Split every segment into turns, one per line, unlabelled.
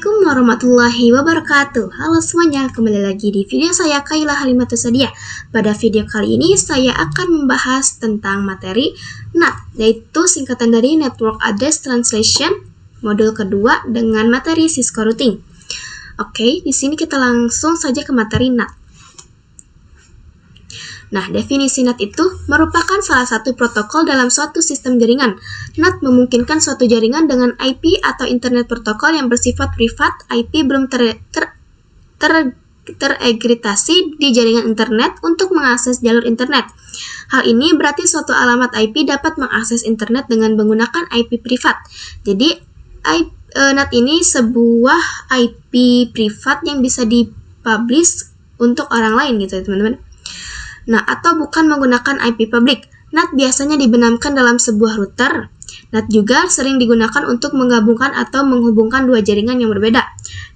Assalamualaikum warahmatullahi wabarakatuh. Halo semuanya, kembali lagi di video saya Kaila Halimatus Sadia. Pada video kali ini saya akan membahas tentang materi NAT, yaitu singkatan dari Network Address Translation, modul kedua dengan materi Cisco Routing. Oke, di sini kita langsung saja ke materi NAT. Nah, definisi NAT itu merupakan salah satu protokol dalam suatu sistem jaringan. NAT memungkinkan suatu jaringan dengan IP atau Internet Protokol yang bersifat privat. IP belum teregritasi di jaringan internet untuk mengakses jalur internet. Hal ini berarti suatu alamat IP dapat mengakses internet dengan menggunakan IP privat. Jadi, NAT ini sebuah IP privat yang bisa dipublish untuk orang lain gitu ya teman-teman. Nah, atau bukan menggunakan IP publik. NAT biasanya dibenamkan dalam sebuah router. NAT juga sering digunakan untuk menggabungkan atau menghubungkan dua jaringan yang berbeda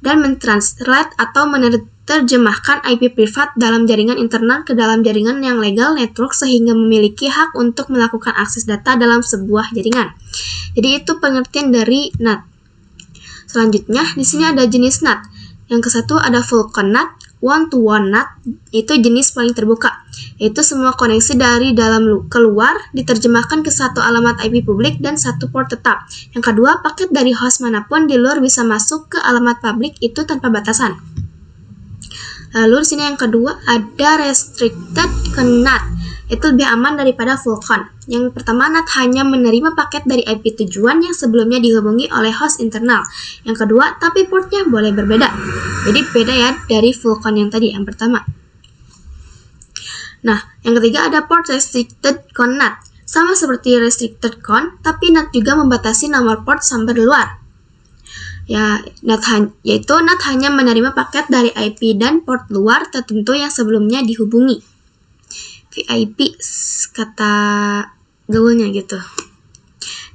dan mentranslate atau menerjemahkan IP privat dalam jaringan internal ke dalam jaringan yang legal network sehingga memiliki hak untuk melakukan akses data dalam sebuah jaringan. Jadi itu pengertian dari NAT. Selanjutnya, di sini ada jenis NAT. Yang kesatu ada Vulkan NAT, one-to-one NAT, itu jenis paling terbuka, yaitu semua koneksi dari dalam keluar diterjemahkan ke satu alamat IP publik dan satu port tetap. Yang kedua, paket dari host manapun di luar bisa masuk ke alamat publik itu tanpa batasan. Lalu di sini yang kedua ada Restricted NAT, itu lebih aman daripada Vulkan. Yang pertama, NAT hanya menerima paket dari IP tujuan yang sebelumnya dihubungi oleh host internal. Yang kedua, tapi portnya boleh berbeda. Jadi beda ya dari Vulkan yang tadi, yang pertama. Nah, yang ketiga ada Port Restricted NAT. Sama seperti Restricted CON, tapi NAT juga membatasi nomor port sumber luar. Ya, yaitu NAT hanya menerima paket dari IP dan port luar tertentu yang sebelumnya dihubungi. VIP kata gaulnya gitu.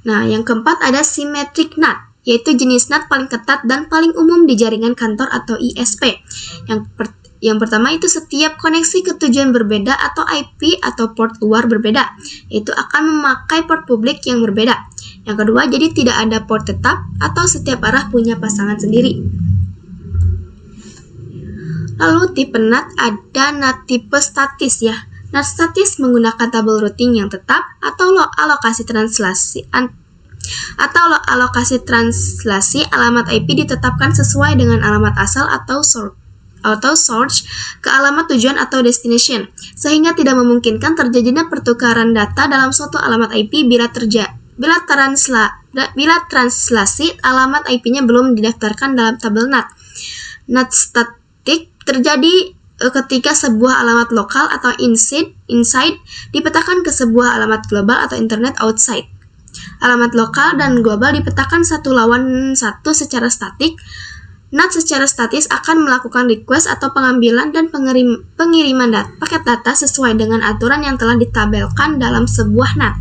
Nah, yang keempat ada Symmetric NAT, yaitu jenis NAT paling ketat dan paling umum di jaringan kantor atau ISP. Yang pertama itu setiap koneksi ke tujuan berbeda atau IP atau port luar berbeda, itu akan memakai port publik yang berbeda. Yang kedua, jadi tidak ada port tetap atau setiap arah punya pasangan sendiri. Lalu tipe NAT ada NAT tipe statis ya. NAT statis menggunakan tabel routing yang tetap atau alokasi translasi alamat IP ditetapkan sesuai dengan alamat asal atau source ke alamat tujuan atau destination, sehingga tidak memungkinkan terjadinya pertukaran data dalam suatu alamat IP bila translasi alamat IP-nya belum didaftarkan dalam tabel NAT. NAT statik terjadi ketika sebuah alamat lokal atau inside dipetakan ke sebuah alamat global atau internet outside. Alamat lokal dan global dipetakan satu lawan satu secara statik. NAT secara statis akan melakukan request atau pengambilan dan pengiriman paket data sesuai dengan aturan yang telah ditabelkan dalam sebuah NAT.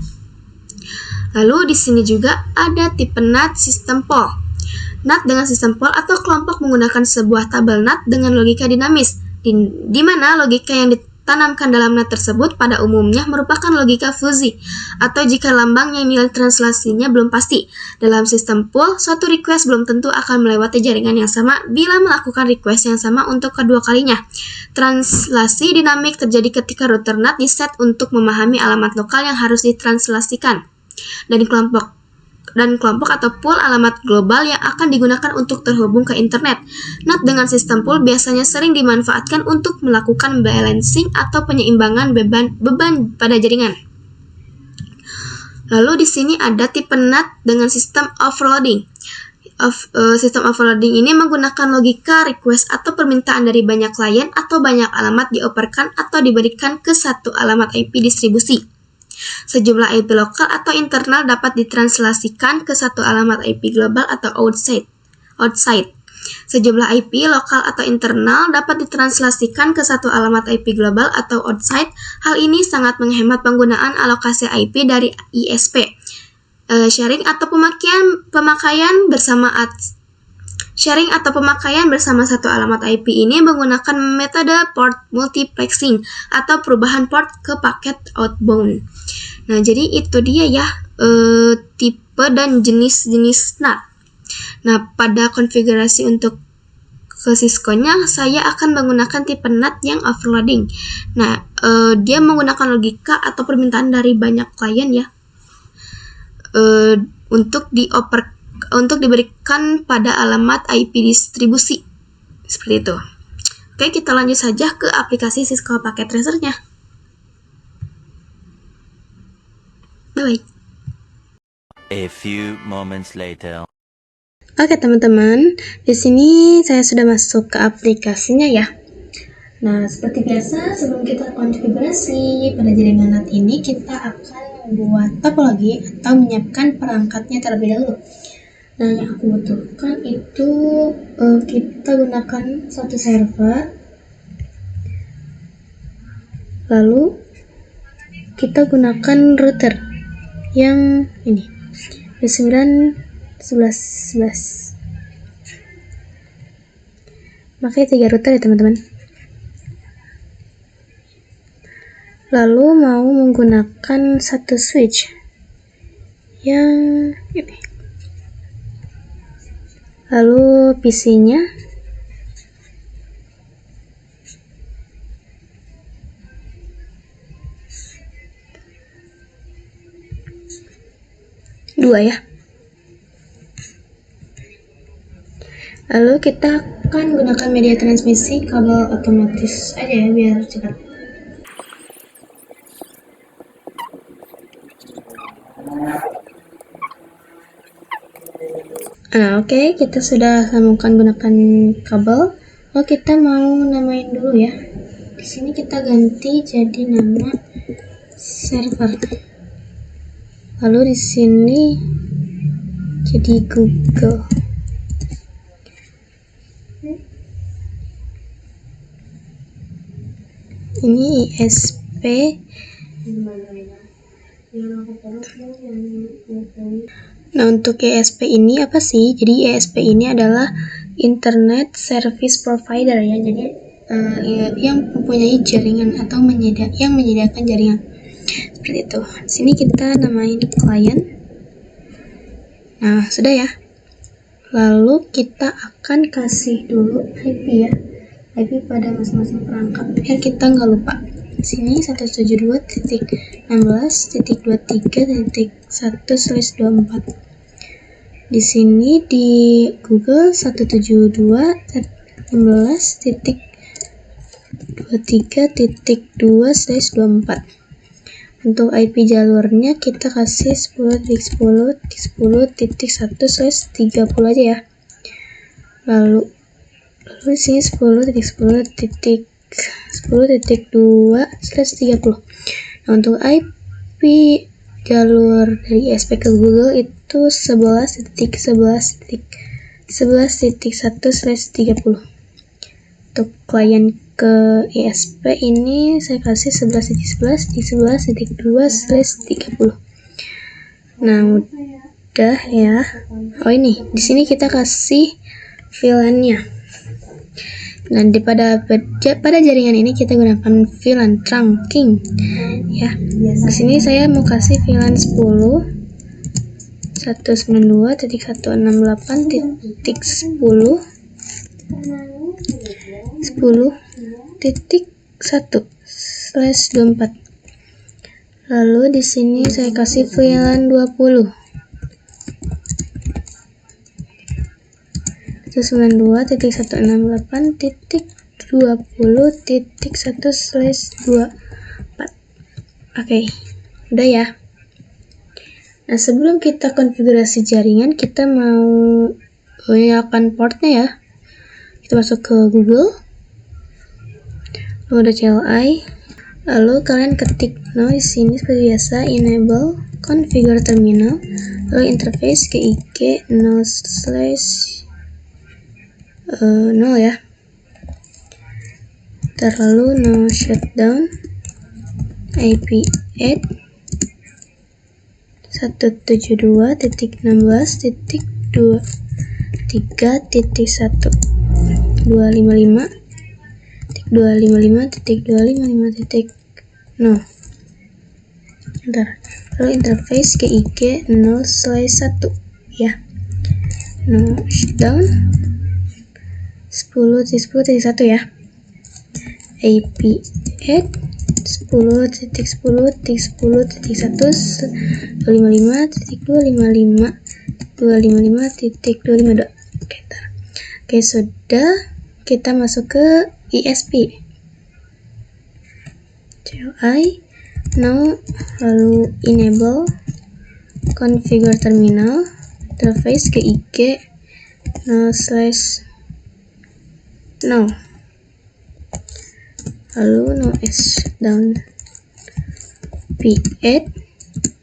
Lalu di sini juga ada tipe NAT sistem pool. NAT dengan sistem pool atau kelompok menggunakan sebuah tabel NAT dengan logika dinamis, di mana logika yang ditanamkan dalam NAT tersebut pada umumnya merupakan logika fuzzy, atau jika lambang yang nilai translasinya belum pasti. Dalam sistem pool, suatu request belum tentu akan melewati jaringan yang sama bila melakukan request yang sama untuk kedua kalinya. Translasi dinamik terjadi ketika router NAT diset untuk memahami alamat lokal yang harus ditranslasikan, dan kelompok atau pool alamat global yang akan digunakan untuk terhubung ke internet. NAT dengan sistem pool biasanya sering dimanfaatkan untuk melakukan balancing atau penyeimbangan beban pada jaringan. Lalu di sini ada tipe NAT dengan sistem overloading. Sistem overloading ini menggunakan logika request atau permintaan dari banyak klien atau banyak alamat dioperkan atau diberikan ke satu alamat IP distribusi. Sejumlah IP lokal atau internal dapat ditranslasikan ke satu alamat IP global atau outside. Sejumlah IP lokal atau internal dapat ditranslasikan ke satu alamat IP global atau outside. Hal ini sangat menghemat penggunaan alokasi IP dari ISP. Sharing atau pemakaian bersama satu alamat IP ini menggunakan metode port multiplexing atau perubahan port ke paket outbound. Nah, jadi itu dia ya tipe dan jenis-jenis NAT. Nah, pada konfigurasi untuk ke Cisco-nya, saya akan menggunakan tipe NAT yang overloading. Nah, dia menggunakan logika atau permintaan dari banyak klien ya, untuk diberikan pada alamat IP distribusi. Seperti itu. Oke, kita lanjut saja ke aplikasi Cisco Packet Tracer-nya. Bye-bye.
A few moments later.
Oke teman-teman, di sini saya sudah masuk ke aplikasinya ya. Nah, seperti biasa sebelum kita konfigurasi pada jaringan NAT ini, kita akan membuat topologi atau menyiapkan perangkatnya terlebih dahulu. Nah, yang aku butuhkan itu kita gunakan satu server, lalu kita gunakan router yang ini 9.11.11. Pakai 3 router ya teman-teman. Lalu mau menggunakan satu switch yang ini. Lalu PC-nya dua ya. Lalu kita akan gunakan media transmisi kabel otomatis aja ya biar cepat. Nah, oke, kita sudah sambungkan gunakan kabel. Lalu kita mau namain dulu ya. Di sini kita ganti jadi nama server. Lalu di sini jadi Google. Ini ISP. Nah, untuk ISP ini apa sih? Jadi ISP ini adalah Internet Service Provider ya. Jadi yang mempunyai jaringan atau yang menyediakan jaringan. Seperti itu. Di sini kita namain klien. Nah, sudah ya. Lalu kita akan kasih dulu IP ya. IP pada masing-masing perangkat biar kita nggak lupa. Di sini 172.16.23.1/24. Di sini di Google 172.16.23.2/24. Untuk IP jalurnya kita kasih 10.10.10.1/30 aja ya. Lalu di sini 10.10.10.2/30. Nah, untuk IP jalur dari ISP ke Google itu 11.11.11.1/30. Untuk klien ke ISP ini saya kasih 11.11 di 11.2/30. Nah, udah ya. Oh, ini di sini kita kasih VLAN-nya. Nah, pada jaringan ini kita gunakan VLAN trunking ya. Di sini saya mau kasih VLAN 10.168.10.10.1/24. Lalu di sini saya kasih VLAN 20. 192.168.20.1/24. Oke, udah ya. Nah, sebelum kita konfigurasi jaringan, kita mau nyalakan portnya ya. Kita masuk ke Google, mode CLI, lalu kalian ketik no di sini seperti biasa, enable configure terminal, lalu interface GIG 0/0 ya. Lalu no shutdown IP add 172.16.23.1 255.255.255.0. Lalu interface GIG 0/1 ya. no shutdown 10.10.1 ya. IP add 10.10.1.255.255.255.252. Oke, sudah. Kita masuk ke ESP. CLI now, lalu enable configure terminal interface ke IG no/no, lalu no shutdown p8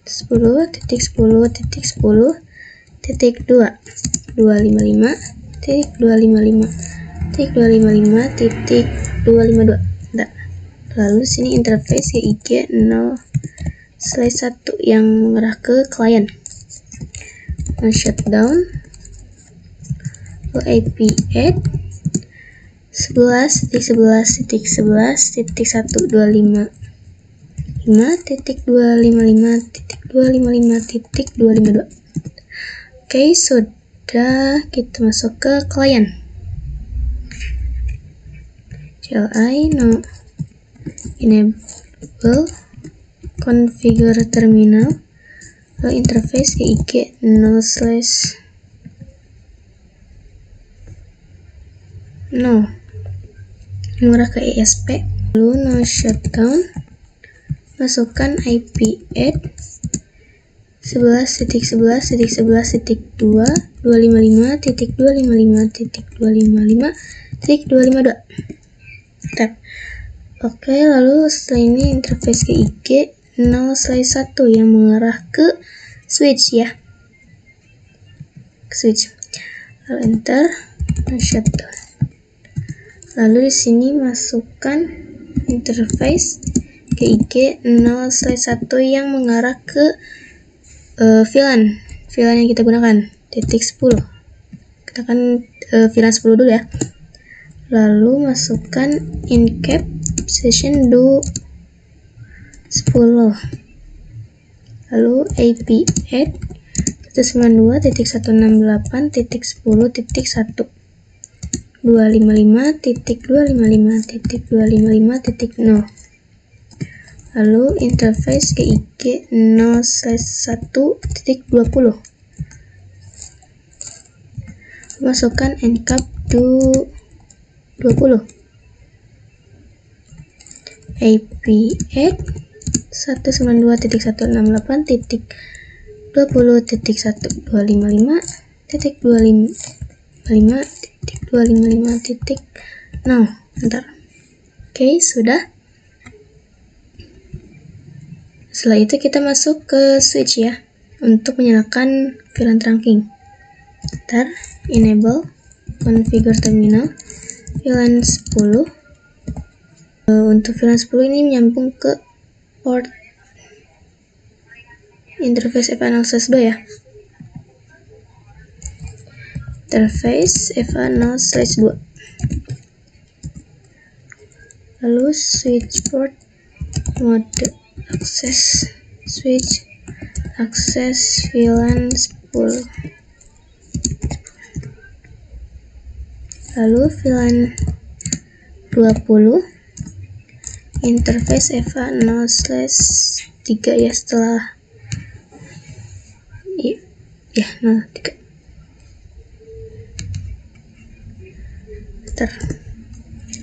10.10.10.255.255.255.252. Lalu sini interface ke IG 0/1 yang mengarah ke klien. No shutdown IP add 11.11.1.255.255.255.252. Oke, sudah. Kita masuk ke klien. CLI no enable configure terminal, lalu interface ke IG 0/no mengarah ke ESP, lalu no shutdown, masukkan IP add 11.11.1.255.255.255.255.252. Tab. Oke, lalu setelah ini interface ke IG 0/1 yang mengarah ke switch ya. Switch. Lalu enter, no shutdown. Lalu di sini masukkan interface ke IG 0/1 yang mengarah ke VLAN yang kita gunakan .10. Kita akan VLAN 10 dulu ya. Lalu masukkan incap session do 10. Lalu IP add 192.168.10.1 255.255.255.0. Lalu interface ke IG 0/1.20. Masukkan encap do 20. IP add 192.168.255.255.255.0. Bentar. Oke, sudah. Setelah itu kita masuk ke switch ya, untuk menyalakan VLAN trunking. Bentar, enable configure terminal VLAN 10. Untuk VLAN 10 ini menyambung ke port interface FA0/2 ya. Interface FA0/2. Lalu switch port mode akses switch akses VLAN 10. Lalu VLAN 20 interface FA0/3 ya, setelah ya 03.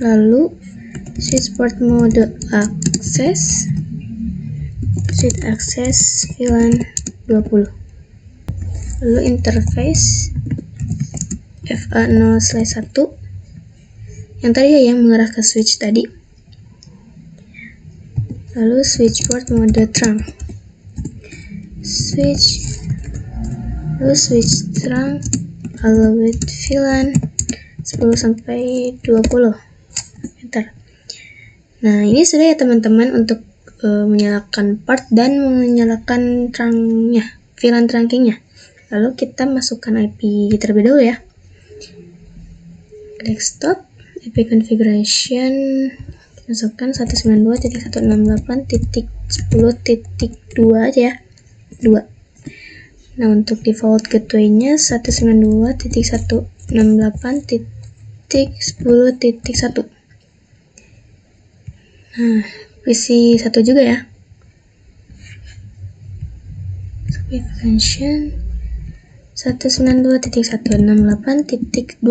Lalu switch port mode akses switch akses VLAN 20. Lalu interface FA0/1 yang tadi ya, yang mengarah ke switch tadi. Lalu switch port mode trunk switch trunk allowed VLAN 10-20. Bentar. Nah, ini sudah ya teman-teman untuk menyalakan port dan menyalakan trunknya, VLAN trunkingnya. Lalu kita masukkan IP terlebih dahulu ya. Desktop IP configuration, masukkan 192.168.10.2 aja ya, 2. Nah, untuk default gateway-nya 192.168.10.1. Nah, isi 1 juga ya. Function 192.168.20.2.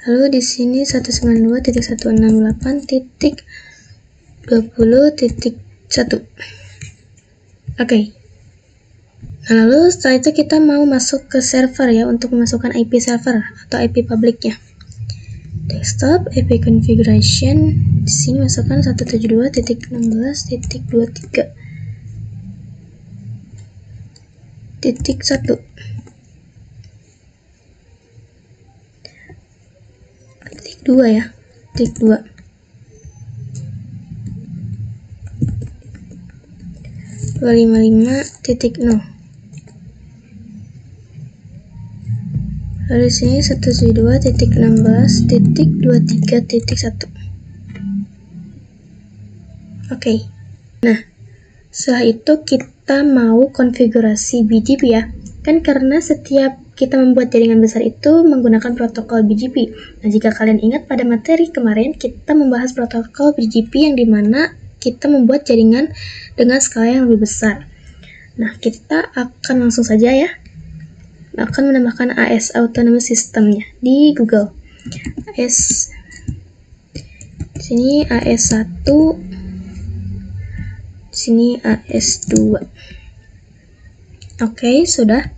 Lalu di sini 192.168.20.1. Oke. Nah, lalu setelah itu kita mau masuk ke server ya, untuk memasukkan IP server atau IP publiknya. Desktop, IP configuration, di sini masukkan 172.16.23.1. Titik 2 ya, titik 2. .255.0. Lalu di sini 172.16.23.1. Oke. Nah, setelah itu kita mau konfigurasi BGP ya. Kan karena setiap kita membuat jaringan besar itu menggunakan protokol BGP. Nah, jika kalian ingat pada materi kemarin kita membahas protokol BGP yang dimana kita membuat jaringan dengan skala yang lebih besar. Nah, kita akan langsung saja ya, akan menambahkan AS Autonomous System-nya di Google. AS di sini AS1, di sini AS2. Oke, sudah.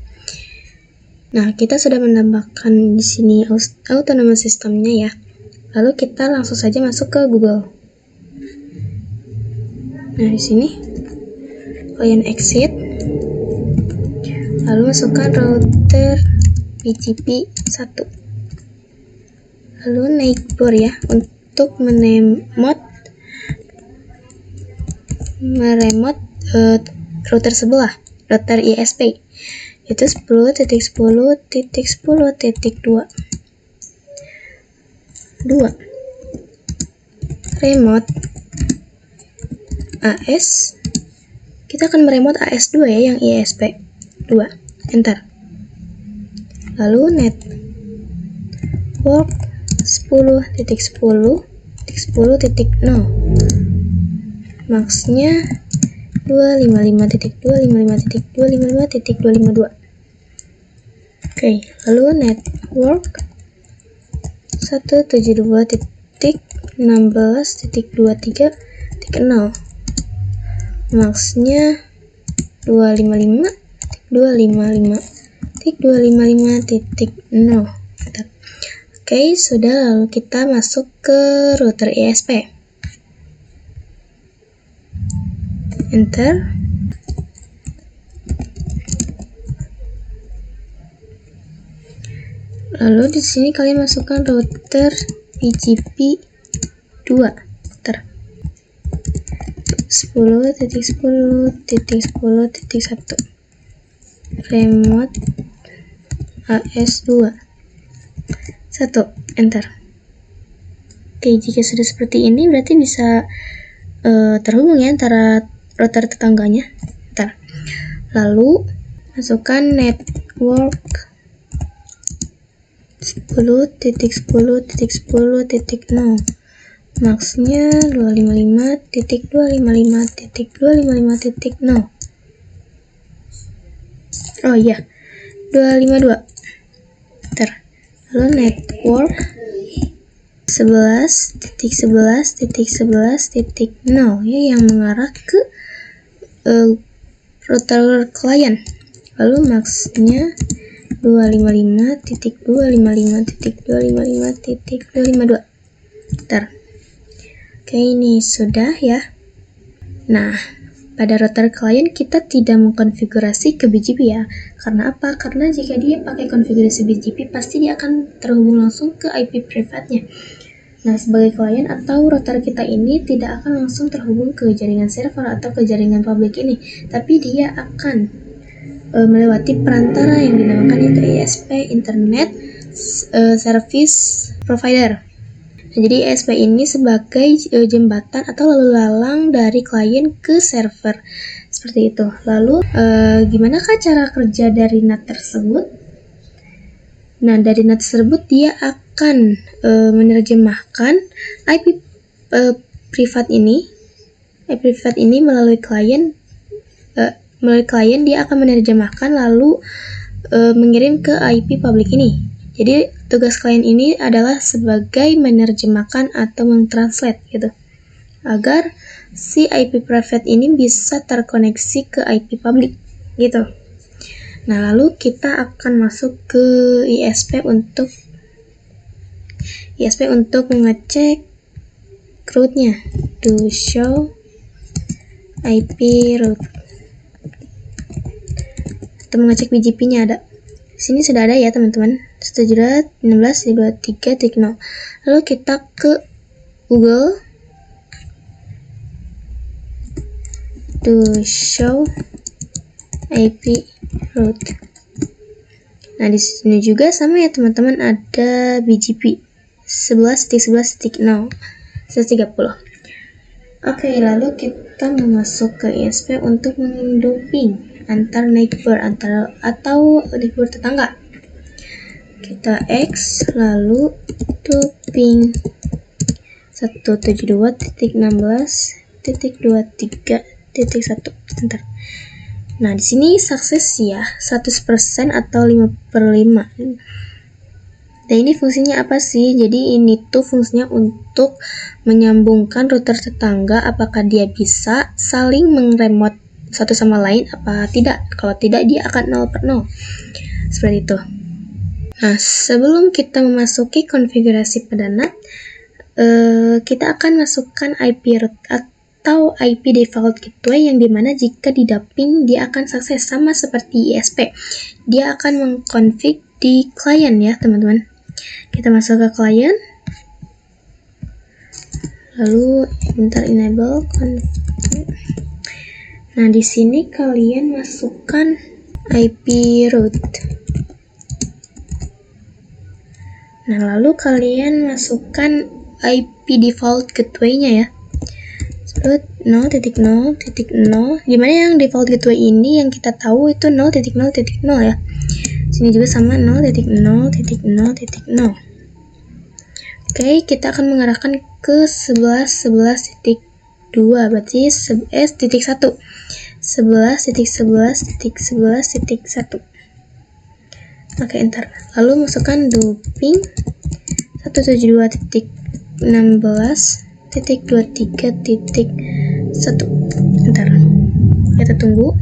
Nah, kita sudah menambahkan di sini Autonomous System-nya ya. Lalu kita langsung saja masuk ke Google. Nah, di sini kalian exit, lalu masukkan router BGP 1, lalu naik bor ya untuk meremot router sebelah, router ISP, itu 10.10.10.2. Remote AS, kita akan meremote AS2 ya, yang ISP 2. Enter. Lalu network 10.10.10.0. Max-nya 255.255.255.252. Oke, lalu network 172.16.23.0. Max-nya 255.255.255.0. Oke, sudah. Lalu kita masuk ke router ISP. Enter. Lalu di sini kalian masukkan router BGP 2. Enter. 10.10.10.1. Remote AS2 1. Enter. Oke, jika sudah seperti ini berarti bisa terhubung ya antara router tetangganya. Enter. Lalu masukkan network 10.10.10.0. Max-nya 255.255.255.0. Oh iya, 252. Enter. Lalu network 11.11.11.0 ya, yang mengarah ke router klien. Lalu max-nya 255.255.255.252. Enter. Oke, ini sudah ya. Nah, pada router klien kita tidak mengkonfigurasi ke BGP ya. Karena apa? Karena jika dia pakai konfigurasi BGP pasti dia akan terhubung langsung ke IP privatnya. Nah, sebagai klien atau router kita ini tidak akan langsung terhubung ke jaringan server atau ke jaringan publik ini, tapi dia akan melewati perantara yang dinamakan itu ISP, Internet Service Provider. Jadi ISP ini sebagai jembatan atau lalu lalang dari klien ke server. Seperti itu. Lalu gimana cara kerja dari NAT tersebut? Nah, dari NAT tersebut dia akan menerjemahkan IP privat ini melalui klien. Melalui klien dia akan menerjemahkan lalu mengirim ke IP publik ini. Jadi tugas klien ini adalah sebagai menerjemahkan atau mentranslate gitu, agar si IP private ini bisa terkoneksi ke IP publik gitu. Nah, lalu kita akan masuk ke ISP untuk mengecek root-nya. Do show IP root. Atau mengecek BGP-nya ada. Di sini sudah ada ya, teman-teman. 17.16.23.0. Lalu kita ke Google. Do show IP root. Nah, di sini juga sama ya, teman-teman, ada BGP 11.11.0 130. Oke, lalu kita masuk ke ISP untuk mendoping antar neighbor atau neighbor tetangga. Kita X lalu doping 172.16.23.1. Nah, di sini sukses ya, 100% atau 5/5. Dan ini fungsinya apa sih? Jadi ini tuh fungsinya untuk menyambungkan router tetangga, apakah dia bisa saling mengremote satu sama lain apa tidak. Kalau tidak, dia akan 0/0. Seperti itu. Nah, sebelum kita memasuki konfigurasi pada NAT, kita akan masukkan IP root atau IP default gateway, yang dimana jika diduping dia akan sukses sama seperti ISP. Dia akan mengkonfig di klien ya, teman-teman. Kita masuk ke klien, lalu bentar enable config. Nah, di sini kalian masukkan IP root. Nah, lalu kalian masukkan IP default gateway-nya ya. Root 0.0.0. Gimana yang default gateway ini yang kita tahu itu 0.0.0 ya. Sini juga sama 0.0.0.0. Oke, kita akan mengarahkan ke 11.11.2, berarti S.1. 11.11.11.1. Oke, enter. Lalu masukkan doping 172.16.23.1. Enter. Kita tunggu.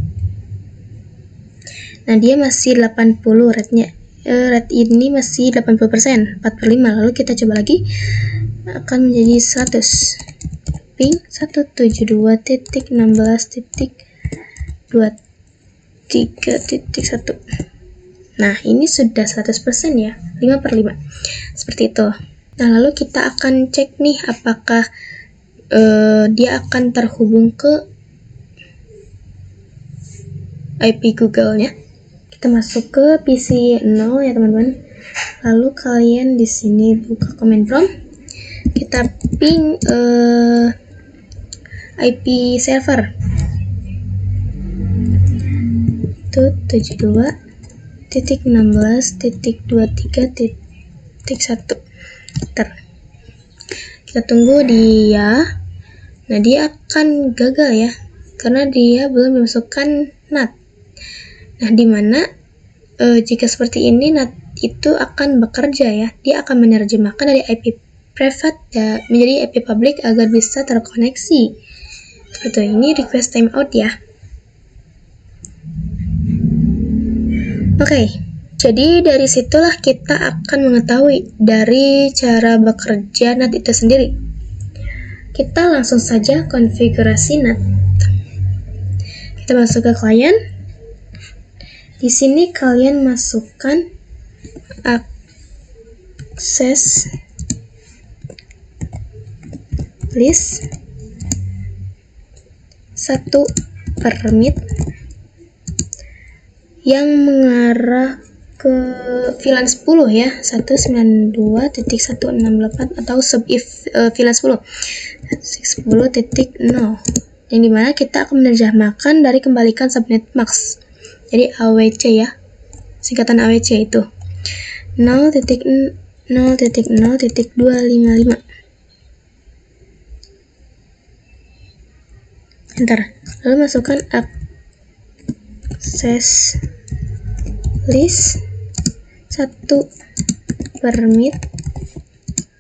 Nah, dia masih 80 rate-nya. Rate ini masih 80%, 4/5. Lalu kita coba lagi, akan menjadi 100. Ping 172.16.23.1. Nah, ini sudah 100% ya, 5/5. Seperti itu. Nah, lalu kita akan cek nih apakah dia akan terhubung ke IP Google-nya. Kita masuk ke PC 0 ya, teman-teman. Lalu kalian di sini buka command prompt. Kita ping IP server. Itu 72.16.23.1. Kita tunggu dia. Nah, dia akan gagal ya, karena dia belum memasukkan NAT. Nah, dimana jika seperti ini NAT itu akan bekerja ya, dia akan menerjemahkan dari IP private menjadi IP public agar bisa terkoneksi. Seperti ini, request timeout ya. Oke, jadi dari situlah kita akan mengetahui dari cara bekerja NAT itu sendiri. Kita langsung saja konfigurasi NAT. Kita masuk ke klien. Di sini kalian masukkan akses list 1 permit yang mengarah ke VLAN 10 ya, 192.168 atau subif VLAN 10 10.0, yang dimana kita akan menerjemahkan dari kembalikan subnet max. Jadi AWC ya, singkatan AWC itu 0.0.0.255. Enter. Lalu masukkan akses list 1 permit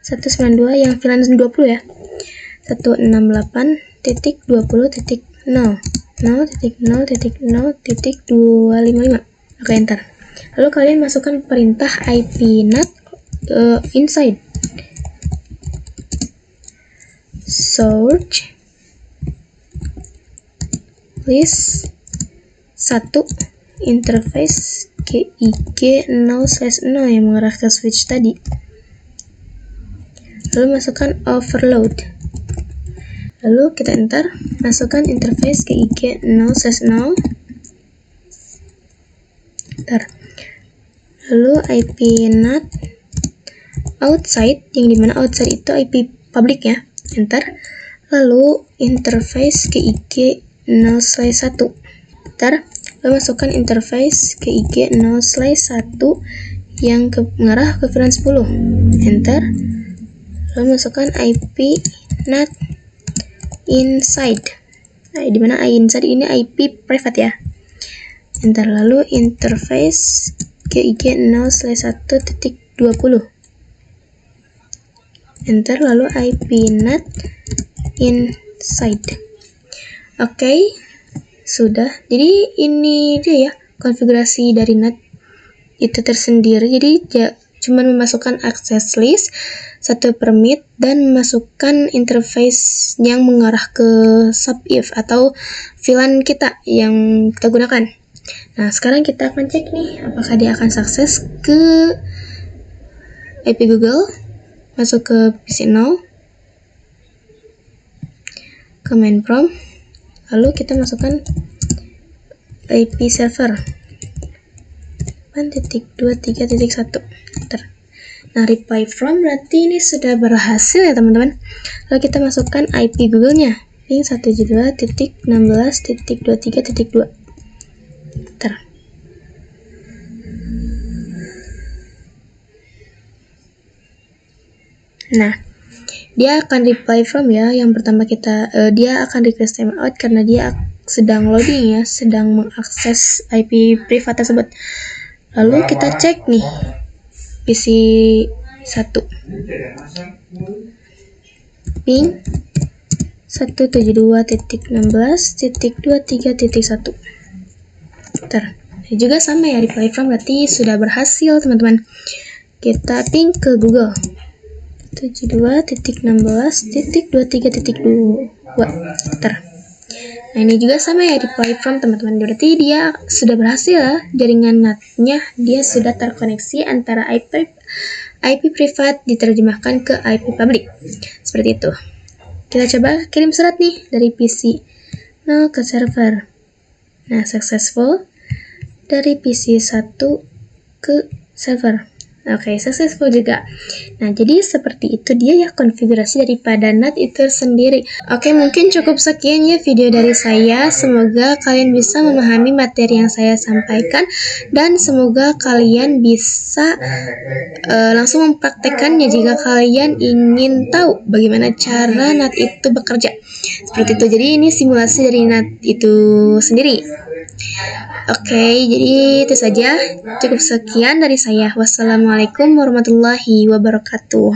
192 yang VLAN 20 ya, 168.20.0.0.0.255. Oke, enter. Lalu kalian masukkan perintah ipnat inside search list 1 interface GIG 0/0 yang mengarah ke switch tadi. Lalu masukkan overload. Lalu kita enter, masukkan interface GIG 0/0. Enter. Lalu ipnat outside, yang dimana outside itu IP public ya. Enter. Lalu interface GIG 0/1. Enter. Lalu masukkan interface GIG 0/1 yang mengarah ke VLAN 10. Enter. Lalu masukkan ipnat inside. Nah, dimana inside ini IP private ya. Enter. Lalu interface GIG 0/1.20. Enter. Lalu ipnat inside. Oke, sudah. Jadi ini dia ya konfigurasi dari NAT itu tersendiri. Jadi cuman memasukkan access list, 1 permit, dan memasukkan interface yang mengarah ke subif atau VLAN kita yang kita gunakan. Nah, sekarang kita akan cek nih apakah dia akan sukses ke IP Google. Masuk ke PC Now, command prompt, lalu kita masukkan IP server 8.23.1. Enter. Nah, reply from berarti ini sudah berhasil ya teman-teman. Lalu kita masukkan IP Google-nya, link 172.16.23.2. Enter. Nah, dia akan reply from ya. Yang pertama dia akan request timeout karena dia sedang loading ya, sedang mengakses IP privat tersebut. Lalu kita cek nih PC 1 ping 172.16.23.1. Ntar juga sama ya, reply from berarti sudah berhasil teman-teman. Kita ping ke Google 72.16.23.2. Ntar. Nah, ini juga sama ya, reply from teman-teman. Berarti dia sudah berhasil ya, jaringan NAT-nya dia sudah terkoneksi antara IP privat diterjemahkan ke IP public. Seperti itu. Kita coba kirim surat nih dari PC 0 ke server. Nah, successful dari PC 1 ke server. Oke, successful juga. Nah, jadi seperti itu dia ya konfigurasi daripada NAT itu sendiri. Oke, mungkin cukup sekian ya video dari saya. Semoga kalian bisa memahami materi yang saya sampaikan dan semoga kalian bisa langsung mempraktekkannya jika kalian ingin tahu bagaimana cara NAT itu bekerja. Seperti itu. Jadi ini simulasi dari NAT itu sendiri. Oke, jadi itu saja. Cukup sekian dari saya. Wassalamualaikum warahmatullahi wabarakatuh.